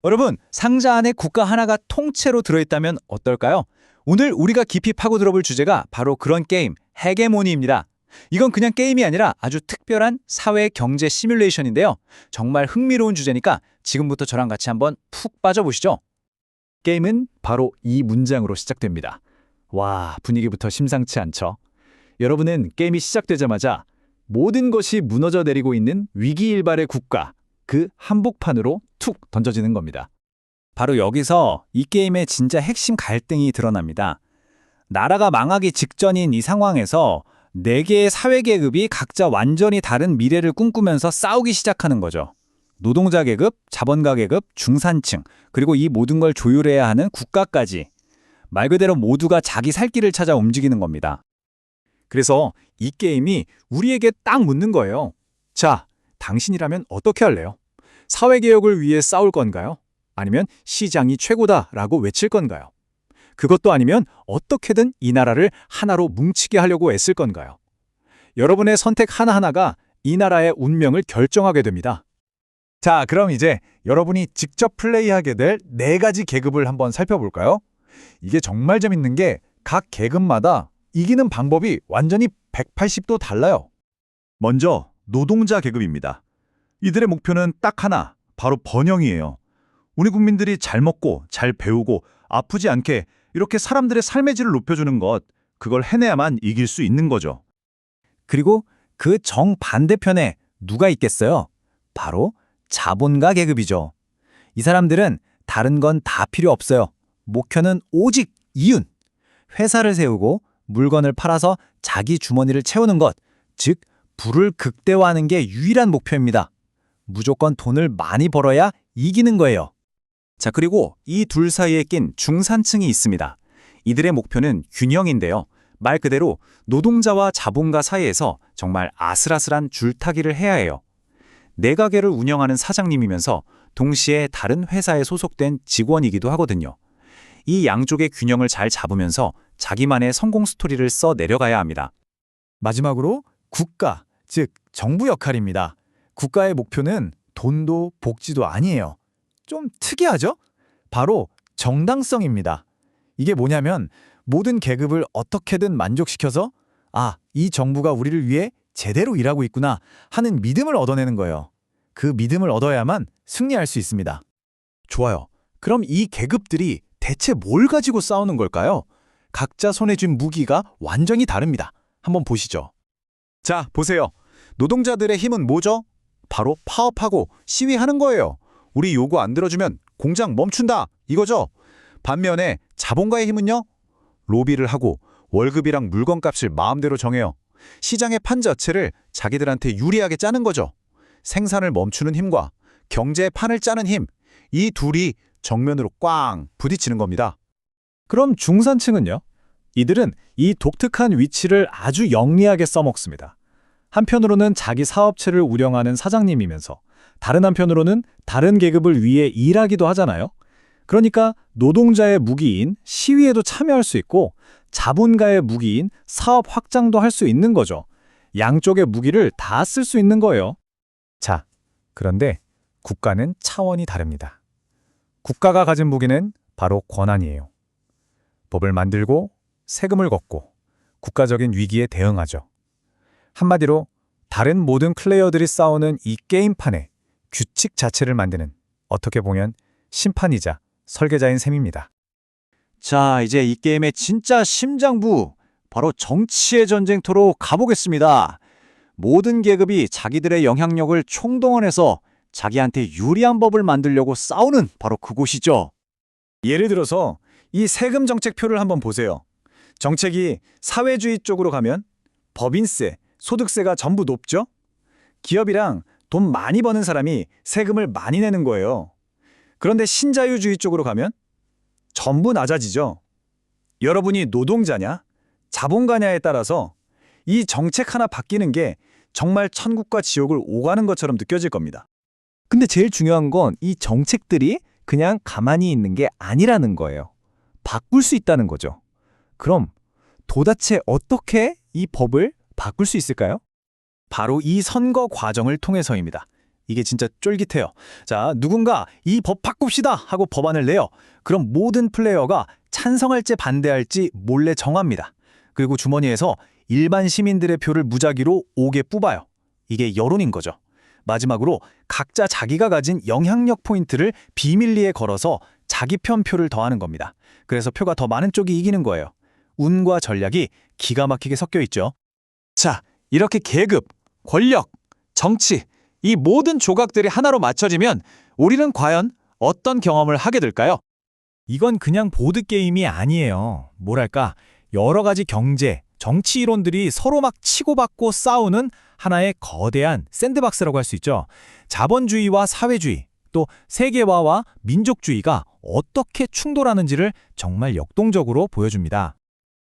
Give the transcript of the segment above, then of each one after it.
여러분, 상자 안에 국가 하나가 통째로 들어있다면 어떨까요? 오늘 우리가 깊이 파고 들어볼 주제가 바로 그런 게임, 헤게모니입니다. 이건 그냥 게임이 아니라 아주 특별한 사회 경제 시뮬레이션인데요. 정말 흥미로운 주제니까 지금부터 저랑 같이 한번 푹 빠져보시죠. 게임은 바로 이 문장으로 시작됩니다. 와, 분위기부터 심상치 않죠? 여러분은 게임이 시작되자마자 모든 것이 무너져 내리고 있는 위기일발의 국가, 그 한복판으로 툭 던져지는 겁니다. 바로 여기서 이 게임의 진짜 핵심 갈등이 드러납니다. 나라가 망하기 직전인 이 상황에서 네 개의 사회계급이 각자 완전히 다른 미래를 꿈꾸면서 싸우기 시작하는 거죠. 노동자 계급, 자본가 계급, 중산층, 그리고 이 모든 걸 조율해야 하는 국가까지. 말 그대로 모두가 자기 살 길을 찾아 움직이는 겁니다. 그래서 이 게임이 우리에게 딱 묻는 거예요. 자, 당신이라면 어떻게 할래요? 사회개혁을 위해 싸울 건가요? 아니면 시장이 최고다라고 외칠 건가요? 그것도 아니면 어떻게든 이 나라를 하나로 뭉치게 하려고 애쓸 건가요? 여러분의 선택 하나하나가 이 나라의 운명을 결정하게 됩니다. 자, 그럼 이제 여러분이 직접 플레이하게 될 네 가지 계급을 한번 살펴볼까요? 이게 정말 재밌는 게 각 계급마다 이기는 방법이 완전히 180도 달라요. 먼저 노동자 계급입니다. 이들의 목표는 딱 하나, 바로 번영이에요. 우리 국민들이 잘 먹고 잘 배우고 아프지 않게 이렇게 사람들의 삶의 질을 높여주는 것, 그걸 해내야만 이길 수 있는 거죠. 그리고 그 정반대편에 누가 있겠어요? 바로 자본가 계급이죠. 이 사람들은 다른 건 다 필요 없어요. 목표는 오직 이윤. 회사를 세우고 물건을 팔아서 자기 주머니를 채우는 것, 즉 부를 극대화하는 게 유일한 목표입니다. 무조건 돈을 많이 벌어야 이기는 거예요. 자, 그리고 이 둘 사이에 낀 중산층이 있습니다. 이들의 목표는 균형인데요. 말 그대로 노동자와 자본가 사이에서 정말 아슬아슬한 줄타기를 해야 해요. 네 가게를 운영하는 사장님이면서 동시에 다른 회사에 소속된 직원이기도 하거든요. 이 양쪽의 균형을 잘 잡으면서 자기만의 성공 스토리를 써 내려가야 합니다. 마지막으로 국가, 즉 정부 역할입니다. 국가의 목표는 돈도 복지도 아니에요. 좀 특이하죠? 바로 정당성입니다. 이게 뭐냐면 모든 계급을 어떻게든 만족시켜서 이 정부가 우리를 위해 제대로 일하고 있구나 하는 믿음을 얻어내는 거예요. 그 믿음을 얻어야만 승리할 수 있습니다. 좋아요. 그럼 이 계급들이 대체 뭘 가지고 싸우는 걸까요? 각자 손에 쥔 무기가 완전히 다릅니다. 한번 보시죠. 자, 보세요. 노동자들의 힘은 뭐죠? 바로 파업하고 시위하는 거예요. 우리 요구 안 들어주면 공장 멈춘다, 이거죠. 반면에 자본가의 힘은요? 로비를 하고 월급이랑 물건값을 마음대로 정해요. 시장의 판 자체를 자기들한테 유리하게 짜는 거죠. 생산을 멈추는 힘과 경제의 판을 짜는 힘, 이 둘이 정면으로 꽝 부딪히는 겁니다. 그럼 중산층은요? 이들은 이 독특한 위치를 아주 영리하게 써먹습니다. 한편으로는 자기 사업체를 운영하는 사장님이면서 다른 한편으로는 다른 계급을 위해 일하기도 하잖아요. 그러니까 노동자의 무기인 시위에도 참여할 수 있고 자본가의 무기인 사업 확장도 할 수 있는 거죠. 양쪽의 무기를 다 쓸 수 있는 거예요. 자, 그런데 국가는 차원이 다릅니다. 국가가 가진 무기는 바로 권한이에요. 법을 만들고 세금을 걷고 국가적인 위기에 대응하죠. 한마디로 다른 모든 플레이어들이 싸우는 이 게임판에 규칙 자체를 만드는, 어떻게 보면 심판이자 설계자인 셈입니다. 자, 이제 이 게임의 진짜 심장부, 바로 정치의 전쟁터로 가보겠습니다. 모든 계급이 자기들의 영향력을 총동원해서 자기한테 유리한 법을 만들려고 싸우는 바로 그곳이죠. 예를 들어서 이 세금 정책표를 한번 보세요. 정책이 사회주의 쪽으로 가면 법인세, 소득세가 전부 높죠? 기업이랑 돈 많이 버는 사람이 세금을 많이 내는 거예요. 그런데 신자유주의 쪽으로 가면 전부 낮아지죠. 여러분이 노동자냐, 자본가냐에 따라서 이 정책 하나 바뀌는 게 정말 천국과 지옥을 오가는 것처럼 느껴질 겁니다. 근데 제일 중요한 건 이 정책들이 그냥 가만히 있는 게 아니라는 거예요. 바꿀 수 있다는 거죠. 그럼 도대체 어떻게 이 법을 바꿀 수 있을까요? 바로 이 선거 과정을 통해서입니다. 이게 진짜 쫄깃해요. 자, 누군가 이 법 바꿉시다 하고 법안을 내요. 그럼 모든 플레이어가 찬성할지 반대할지 몰래 정합니다. 그리고 주머니에서 일반 시민들의 표를 무작위로 5개 뽑아요. 이게 여론인 거죠. 마지막으로 각자 자기가 가진 영향력 포인트를 비밀리에 걸어서 자기 편 표를 더하는 겁니다. 그래서 표가 더 많은 쪽이 이기는 거예요. 운과 전략이 기가 막히게 섞여 있죠. 자, 이렇게 계급, 권력, 정치, 이 모든 조각들이 하나로 맞춰지면 우리는 과연 어떤 경험을 하게 될까요? 이건 그냥 보드게임이 아니에요. 뭐랄까, 여러 가지 경제, 정치 이론들이 서로 막 치고받고 싸우는 하나의 거대한 샌드박스라고 할 수 있죠. 자본주의와 사회주의, 또 세계화와 민족주의가 어떻게 충돌하는지를 정말 역동적으로 보여줍니다.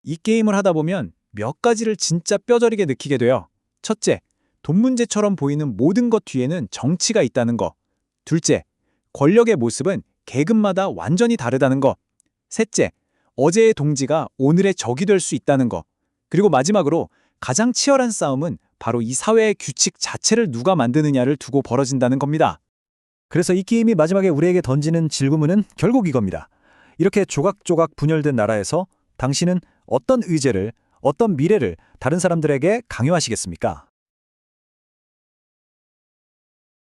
이 게임을 하다 보면 몇 가지를 진짜 뼈저리게 느끼게 돼요. 첫째, 돈 문제처럼 보이는 모든 것 뒤에는 정치가 있다는 거. 둘째, 권력의 모습은 계급마다 완전히 다르다는 거. 셋째, 어제의 동지가 오늘의 적이 될 수 있다는 거. 그리고 마지막으로 가장 치열한 싸움은 바로 이 사회의 규칙 자체를 누가 만드느냐를 두고 벌어진다는 겁니다. 그래서 이 게임이 마지막에 우리에게 던지는 질문은 결국 이겁니다. 이렇게 조각조각 분열된 나라에서 당신은 어떤 의제를, 어떤 미래를 다른 사람들에게 강요하시겠습니까?